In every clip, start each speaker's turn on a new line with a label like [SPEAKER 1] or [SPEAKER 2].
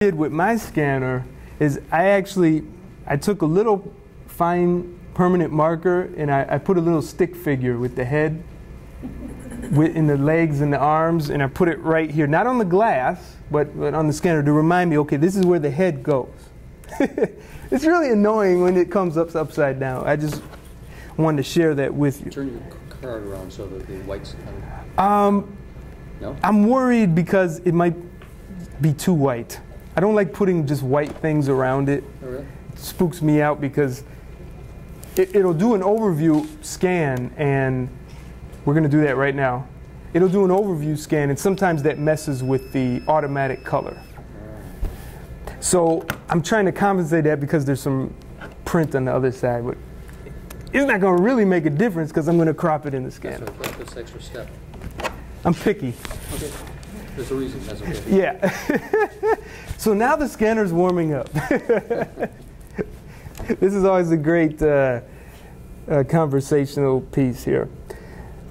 [SPEAKER 1] Did with my scanner is I took a little fine permanent marker and I put a little stick figure with the head in the legs and the arms, and I put it right here, not on the glass but on the scanner to remind me, okay, this is where the head goes. It's really annoying when it comes up upside down. I just wanted to share that with you.
[SPEAKER 2] Turn your card around so that the white's no?
[SPEAKER 1] I'm worried because it might be too white. I don't like putting just white things around it.
[SPEAKER 2] Oh, really?
[SPEAKER 1] It spooks me out because it'll do an overview scan, and we're going to do that right now. It'll do an overview scan, and sometimes that messes with the automatic color. So I'm trying to compensate that because there's some print on the other side, but it's not going to really make a difference because I'm going to crop it in the scanner.
[SPEAKER 2] That's this extra step.
[SPEAKER 1] I'm picky.
[SPEAKER 2] Okay. There's a reason. That's okay.
[SPEAKER 1] Yeah. So now the scanner's warming up. This is always a great conversational piece here.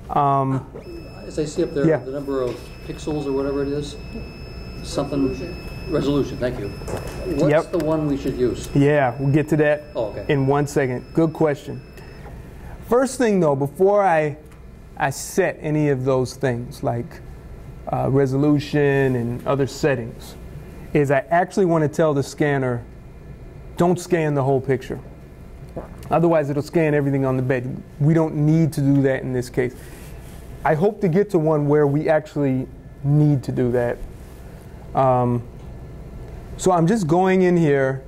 [SPEAKER 2] As I see up there,
[SPEAKER 1] yeah.
[SPEAKER 2] The number of pixels or whatever it is, resolution. Thank you. What's the one we should use?
[SPEAKER 1] Yeah, we'll get to that in 1 second. Good question. First thing though, before I set any of those things like resolution and other settings, is I actually want to tell the scanner, don't scan the whole picture. Otherwise it'll scan everything on the bed. We don't need to do that in this case. I hope to get to one where we actually need to do that. So I'm just going in here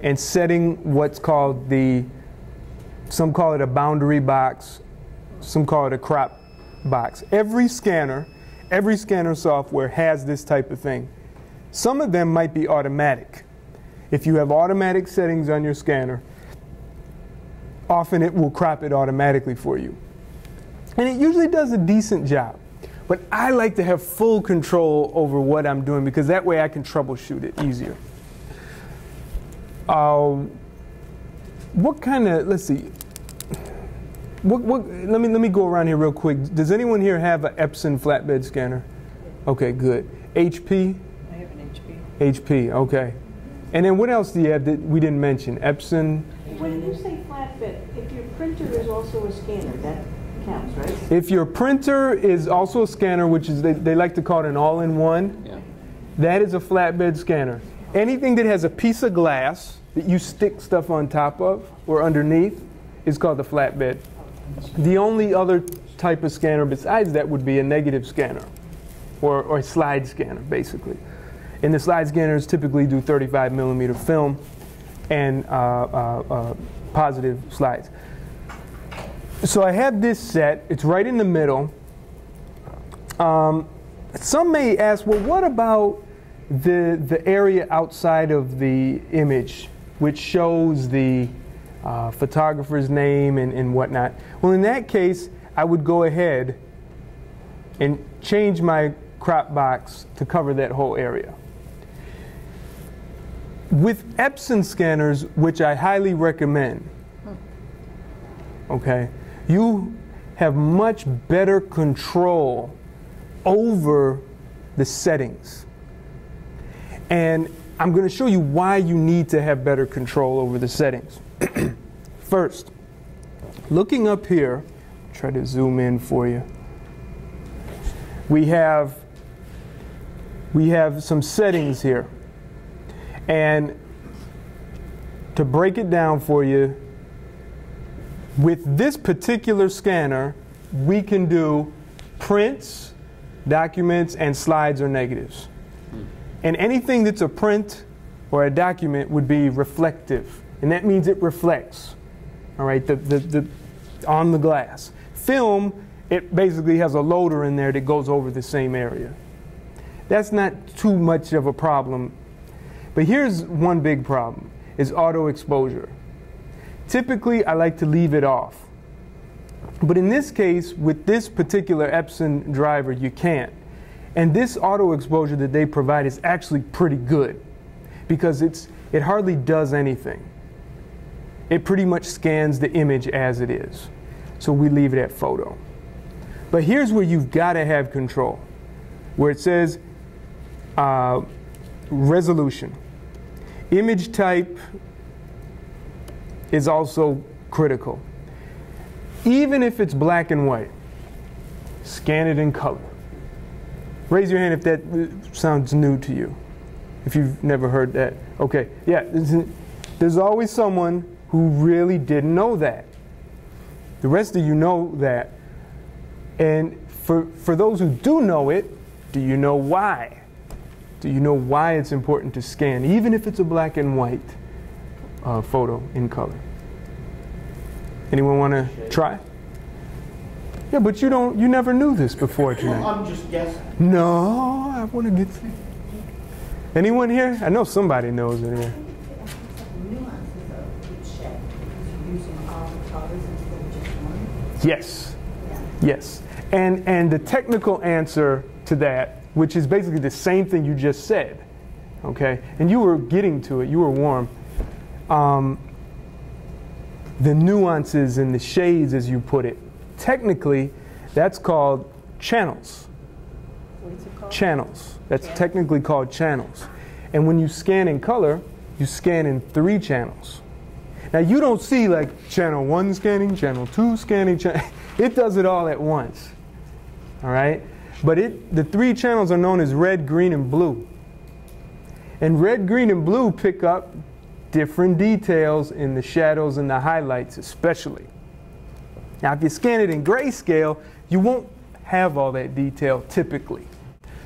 [SPEAKER 1] and setting what's called some call it a boundary box, some call it a crop box. Every scanner software has this type of thing. Some of them might be automatic. If you have automatic settings on your scanner, often it will crop it automatically for you. And it usually does a decent job. But I like to have full control over what I'm doing because that way I can troubleshoot it easier. What kind of, let's see. Let me go around here real quick. Does anyone here have an Epson flatbed scanner? Okay, good. HP?
[SPEAKER 3] I have an HP.
[SPEAKER 1] HP, okay. And then what else do you have that we didn't mention? Epson?
[SPEAKER 3] When you say flatbed, if your printer is also a scanner, that counts, right?
[SPEAKER 1] If your printer is also a scanner, which is they like to call it an all-in-one, that is a flatbed scanner. Anything that has a piece of glass that you stick stuff on top of or underneath is called a flatbed. The only other type of scanner besides that would be a negative scanner or a slide scanner, basically. And the slide scanners typically do 35 millimeter film and positive slides. So I have this set. It's right in the middle. Some may ask, well, what about the area outside of the image, which shows the photographer's name and whatnot? Well, in that case, I would go ahead and change my crop box to cover that whole area. With Epson scanners, which I highly recommend, okay, you have much better control over the settings. And I'm going to show you why you need to have better control over the settings. First, looking up here, try to zoom in for you. We have some settings here. And to break it down for you, with this particular scanner, we can do prints, documents, and slides or negatives. And anything that's a print or a document would be reflective. And that means it reflects, all right, on the glass. Film, it basically has a loader in there that goes over the same area. That's not too much of a problem. But here's one big problem, is auto exposure. Typically, I like to leave it off. But in this case, with this particular Epson driver, you can't. And this auto exposure that they provide is actually pretty good because it hardly does anything. It pretty much scans the image as it is. So we leave it at photo. But here's where you've got to have control, where it says resolution. Image type is also critical. Even if it's black and white, scan it in color. Raise your hand if that sounds new to you, if you've never heard that. Okay, yeah, there's always someone who really didn't know that. The rest of you know that. And for those who do know it, do you know why? Do you know why it's important to scan, even if it's a black and white photo in color? Anyone want to try? Yeah, but you never knew this before tonight.
[SPEAKER 4] I'm just guessing.
[SPEAKER 1] No, I want to get. Anyone here? I know somebody knows it here. Yes. Yes. And the technical answer to that, which is basically the same thing you just said, okay? And you were getting to it. You were warm. The nuances and the shades, as you put it, technically, that's called channels.
[SPEAKER 3] What's it called?
[SPEAKER 1] Channels. That's technically called channels. And when you scan in color, you scan in 3 channels. Now, you don't see like channel 1 scanning, channel 2 scanning. It does it all at once. All right? But the 3 channels are known as red, green, and blue. And red, green, and blue pick up different details in the shadows and the highlights especially. Now, if you scan it in grayscale, you won't have all that detail typically.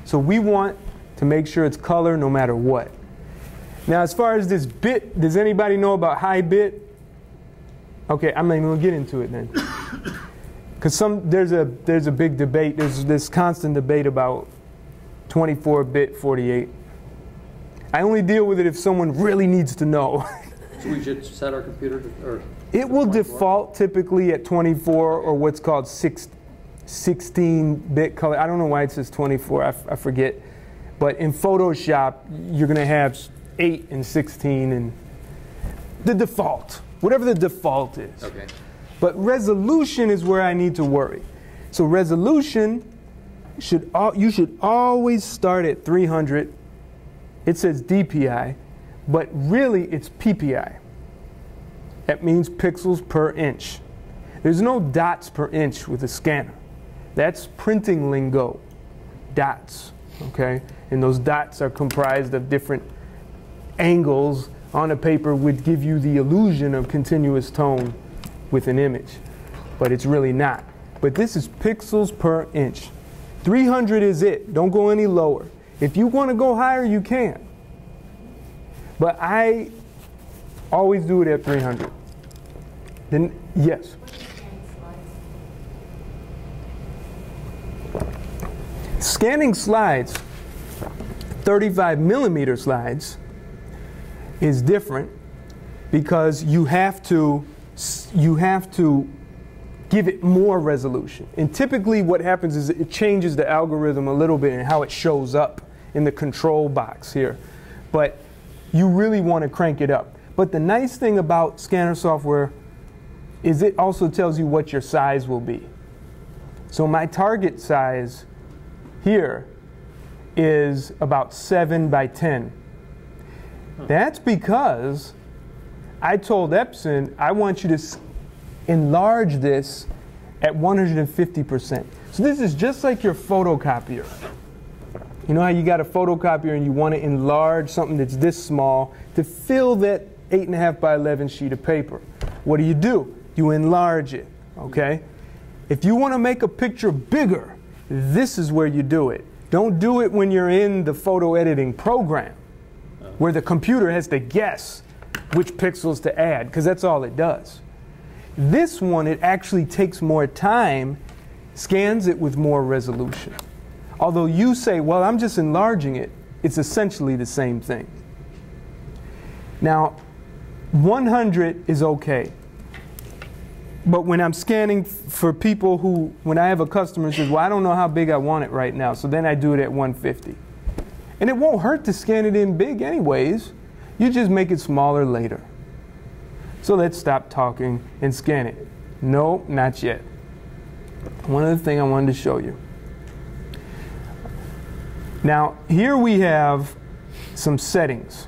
[SPEAKER 1] So we want to make sure it's color no matter what. Now, as far as this bit, does anybody know about high bit? Okay, I'm not even going to get into it then. Because there's a big debate. There's this constant debate about 24-bit, 48. I only deal with it if someone really needs to know.
[SPEAKER 2] So we should set our computer to, or
[SPEAKER 1] it will default typically at 24 or what's called 16-bit color. I don't know why it says 24. I forget. But in Photoshop, you're going to have 8 and 16 and the default, whatever the default is.
[SPEAKER 2] okay.
[SPEAKER 1] But resolution is where I need to worry. So resolution, you should always start at 300. It says DPI, but really it's PPI. That means pixels per inch. There's no dots per inch with a scanner. That's printing lingo, dots, okay? And those dots are comprised of different angles on a paper which give you the illusion of continuous tone with an image, but it's really not. But this is pixels per inch. 300 is it. Don't go any lower. If you want to go higher, you can. But I always do it at 300. Then, yes? Scanning slides, 35 millimeter slides, is different because you have to give it more resolution. And typically what happens is it changes the algorithm a little bit and how it shows up in the control box here. But you really want to crank it up. But the nice thing about scanner software is it also tells you what your size will be. So my target size here is about 7 by 10. That's because I told Epson I want you to enlarge this at 150%. So this is just like your photocopier. You know how you got a photocopier and you want to enlarge something that's this small to fill that 8.5 by 11 sheet of paper. What do? You enlarge it, okay? If you want to make a picture bigger, this is where you do it. Don't do it when you're in the photo editing program, where the computer has to guess which pixels to add, because that's all it does. This one, it actually takes more time, scans it with more resolution. Although you say, well, I'm just enlarging it, it's essentially the same thing. Now, 100 is okay. But when I'm scanning for people who, when I have a customer who says, well, I don't know how big I want it right now, so then I do it at 150. And it won't hurt to scan it in big anyways. You just make it smaller later. So let's stop talking and scan it. No, not yet. One other thing I wanted to show you. Now, here we have some settings.